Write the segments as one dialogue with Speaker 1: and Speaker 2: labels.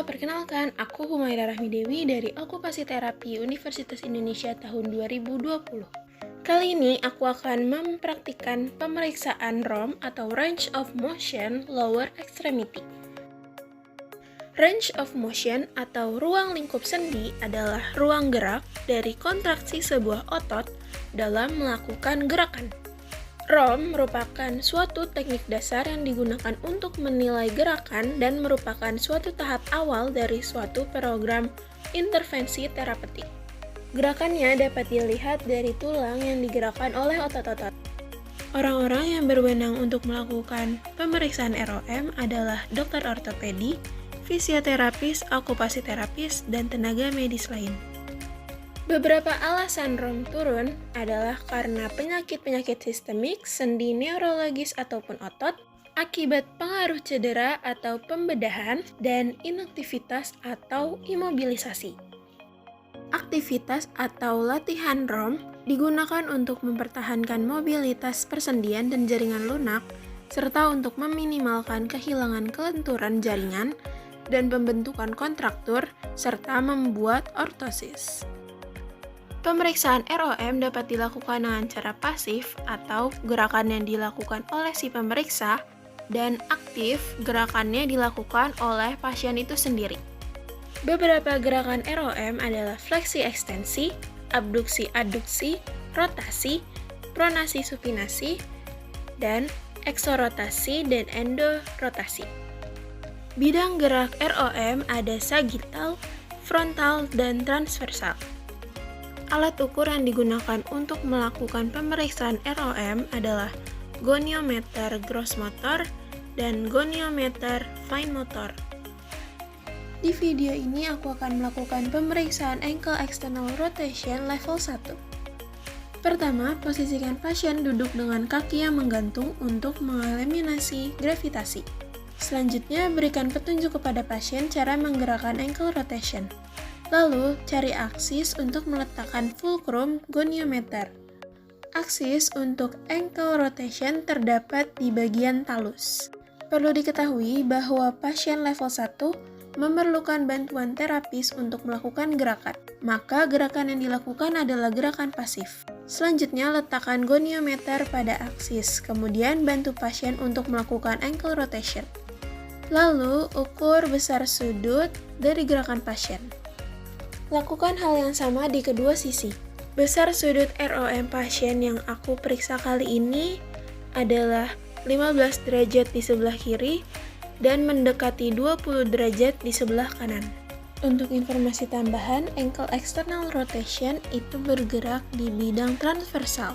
Speaker 1: Halo, perkenalkan, aku Humaira Rahmi Dewi dari Okupasi Terapi Universitas Indonesia tahun 2020. Kali ini aku akan mempraktikkan pemeriksaan ROM atau Range of Motion Lower Extremity. Range of motion atau ruang lingkup sendi adalah ruang gerak dari kontraksi sebuah otot dalam melakukan gerakan. ROM merupakan suatu teknik dasar yang digunakan untuk menilai gerakan dan merupakan suatu tahap awal dari suatu program intervensi terapeutik. Gerakannya dapat dilihat dari tulang yang digerakkan oleh otot-otot. Orang-orang yang berwenang untuk melakukan pemeriksaan ROM adalah dokter ortopedi, fisioterapis, okupasi terapis, dan tenaga medis lain. Beberapa alasan ROM turun adalah karena penyakit-penyakit sistemik, sendi neurologis ataupun otot, akibat pengaruh cedera atau pembedahan, dan inaktivitas atau imobilisasi. Aktivitas atau latihan ROM digunakan untuk mempertahankan mobilitas persendian dan jaringan lunak, serta untuk meminimalkan kehilangan kelenturan jaringan dan pembentukan kontraktur, serta membuat ortosis. Pemeriksaan ROM dapat dilakukan dengan cara pasif atau gerakan yang dilakukan oleh si pemeriksa, dan aktif gerakannya dilakukan oleh pasien itu sendiri. Beberapa gerakan ROM adalah fleksi ekstensi, abduksi aduksi, rotasi, pronasi supinasi, dan eksorotasi dan endorotasi. Bidang gerak ROM ada sagittal, frontal, dan transversal. Alat ukur yang digunakan untuk melakukan pemeriksaan ROM adalah goniometer gross motor dan goniometer fine motor. Di video ini aku akan melakukan pemeriksaan ankle external rotation level 1. Pertama, posisikan pasien duduk dengan kaki yang menggantung untuk mengeliminasi gravitasi. Selanjutnya, berikan petunjuk kepada pasien cara menggerakkan ankle rotation. Lalu, cari aksis untuk meletakkan fulcrum goniometer. Aksis untuk ankle rotation terdapat di bagian talus. Perlu diketahui bahwa pasien level 1 memerlukan bantuan terapis untuk melakukan gerakan. Maka gerakan yang dilakukan adalah gerakan pasif. Selanjutnya, letakkan goniometer pada aksis, kemudian bantu pasien untuk melakukan ankle rotation. Lalu, ukur besar sudut dari gerakan pasien. Lakukan hal yang sama di kedua sisi. Besar sudut ROM pasien yang aku periksa kali ini adalah 15 derajat di sebelah kiri dan mendekati 20 derajat di sebelah kanan. Untuk informasi tambahan, ankle external rotation itu bergerak di bidang transversal.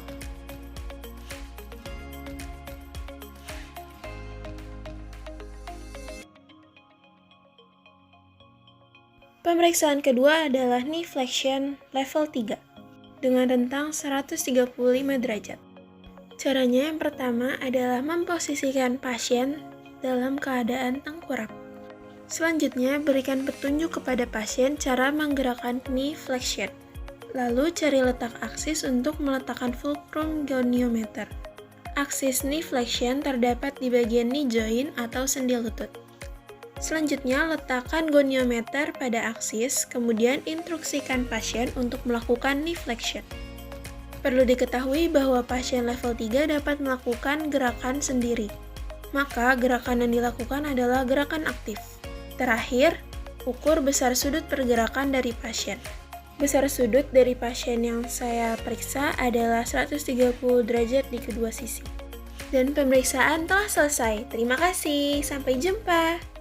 Speaker 1: Pemeriksaan kedua adalah knee flexion level 3 dengan rentang 135 derajat. Caranya yang pertama adalah memposisikan pasien dalam keadaan tengkurap. Selanjutnya, berikan petunjuk kepada pasien cara menggerakkan knee flexion. Lalu cari letak aksis untuk meletakkan fulcrum goniometer. Aksis knee flexion terdapat di bagian knee joint atau sendi lutut. Selanjutnya, letakkan goniometer pada aksis, kemudian instruksikan pasien untuk melakukan knee flexion. Perlu diketahui bahwa pasien level 3 dapat melakukan gerakan sendiri, maka gerakan yang dilakukan adalah gerakan aktif. Terakhir, ukur besar sudut pergerakan dari pasien. Besar sudut dari pasien yang saya periksa adalah 130 derajat di kedua sisi. Dan pemeriksaan telah selesai. Terima kasih, sampai jumpa!